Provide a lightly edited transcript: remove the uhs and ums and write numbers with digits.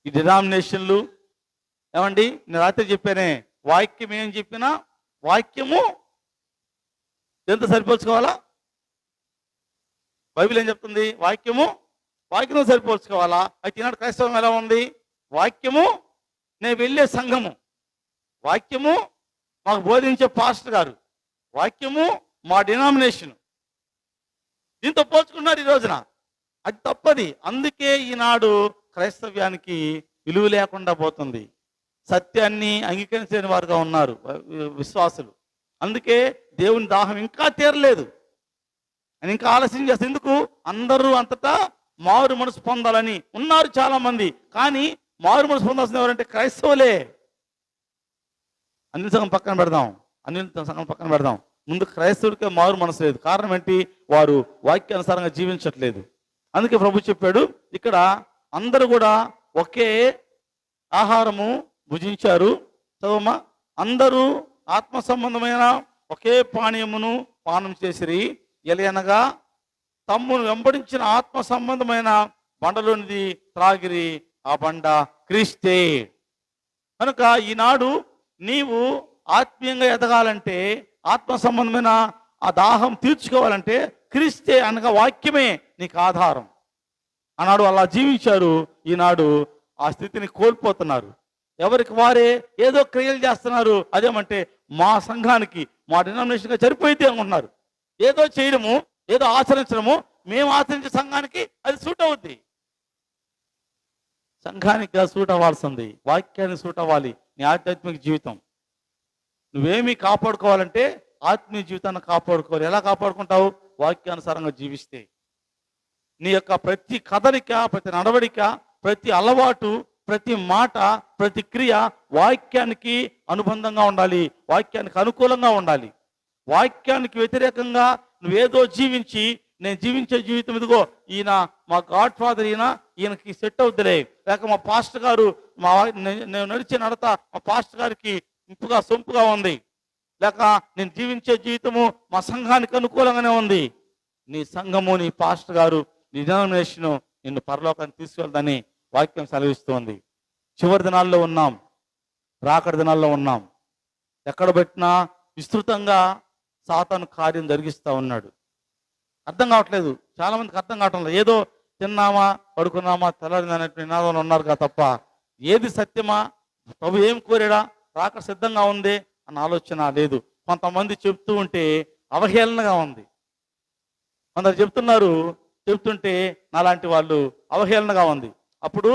ఈ డినామినేషన్లు. ఏమండి, నేను రాత్రి చెప్పానే, వాక్యం ఏం చెప్పినా వాక్యము ఎంత సరిపోల్చుకోవాలా? బైబిల్ ఏం చెప్తుంది? వాక్యము సరిపోల్చుకోవాలా? అయితే ఈనాడు క్రైస్తవం ఎలా ఉంది? వాక్యము నేను వెళ్ళే సంఘము, వాక్యము మాకు బోధించే పాస్టర్ గారు, వాక్యము మా డినామినేషన్, దీంతో పోల్చుకున్నారు ఈ రోజున. అది తప్పది. అందుకే ఈనాడు క్రైస్తవ్యానికి విలువ లేకుండా పోతుంది. సత్యాన్ని అంగీకరించని వారుగా ఉన్నారు విశ్వాసులు. అందుకే దేవుని దాహం ఇంకా తీరలేదు అని ఇంకా ఆలస్యం చేస్తారు. ఎందుకు? అందరూ అంతటా మారు మనసు పొందాలని ఉన్నారు చాలా మంది. కానీ మారు మనసు పొందాల్సిన ఎవరంటే క్రైస్తవులే. అన్ని సంఘం పక్కన పెడదాం. ముందు క్రైస్తవుడికే మారు మనసు లేదు. కారణం ఏంటి? వారు వాక్యానుసారంగా జీవించట్లేదు. అందుకే ప్రభు చెప్పాడు, ఇక్కడ అందరూ కూడా ఒకే ఆహారము భుజించారు. చదవమ్మా. అందరూ ఆత్మ సంబంధమైన ఒకే పానీయమును పానం చేసిరి. ఎలయనగా తమ్మును వెంబడించిన ఆత్మ సంబంధమైన బండలోనిది త్రాగిరి. ఆ బండ క్రీస్తే. కనుక ఈనాడు నీవు ఆత్మీయంగా ఎదగాలంటే, ఆత్మ సంబంధమైన ఆ దాహం తీర్చుకోవాలంటే క్రీస్తే అనగా వాక్యమే నీకు ఆధారం. ఆనాడు అలా జీవించారు. ఈనాడు ఆ స్థితిని కోల్పోతున్నారు. ఎవరికి వారే ఏదో క్రియలు చేస్తున్నారు. అదేమంటే మా సంఘానికి, మా డినామినేషన్గా సరిపోయింది అనుకుంటున్నారు. ఏదో చేయడము, ఏదో ఆచరించడము, మేము ఆచరించే సంఘానికి అది సూట్ అవుద్ది. సంఘానికి సూట్ అవ్వాల్సింది, వాక్యానికి సూట్ అవ్వాలి నీ ఆధ్యాత్మిక జీవితం. నువ్వేమీ కాపాడుకోవాలంటే ఆత్మీయ జీవితాన్ని కాపాడుకోవాలి. ఎలా కాపాడుకుంటావు? వాక్యానుసారంగా జీవిస్తే. నీ యొక్క ప్రతి కదలిక, ప్రతి నడవడిక, ప్రతి అలవాటు, ప్రతి మాట, ప్రతి క్రియ వాక్యానికి అనుబంధంగా ఉండాలి, వాక్యానికి అనుకూలంగా ఉండాలి. వాక్యానికి వ్యతిరేకంగా నువ్వేదో జీవించి, నేను జీవించే జీవితం ఇదిగో, ఈయన మా గాడ్ ఫాదర్, ఈయనకి సెట్ అవుద్దిలే, లేక మా పాస్టర్ గారు, నేను నడిచే నడత మా పాస్టర్ గారికి ఇంపుగా సొంపుగా ఉంది, లేక నేను జీవించే జీవితము మా సంఘానికి అనుకూలంగానే ఉంది. నీ సంఘము, నీ పాస్టర్ గారు, నీ డినామినేషను నిన్ను పరలోకానికి తీసుకెళ్తాని వాక్యం సెలవిస్తోంది. చివరి దినాల్లో ఉన్నాం, రాకడ దినాల్లో ఉన్నాం. ఎక్కడ పెట్టినా విస్తృతంగా సాతాను కార్యం జరిగిస్తూ ఉన్నాడు. అర్థం కావట్లేదు, చాలా మందికి అర్థం కావటం లేదు. ఏదో తిన్నామా, పడుకున్నామా, తెల్లారింది అనే నినాదంలో ఉన్నారు తప్ప ఏది సత్యమా, ప్రభు ఏం కోరాడా, రాక సిద్ధంగా ఉంది అన్న ఆలోచన లేదు. కొంతమంది చెప్తూ ఉంటే అవహేళనగా ఉంది. కొందరు చెప్తుంటే నాలాంటి వాళ్ళు అవహేళనగా ఉంది. అప్పుడు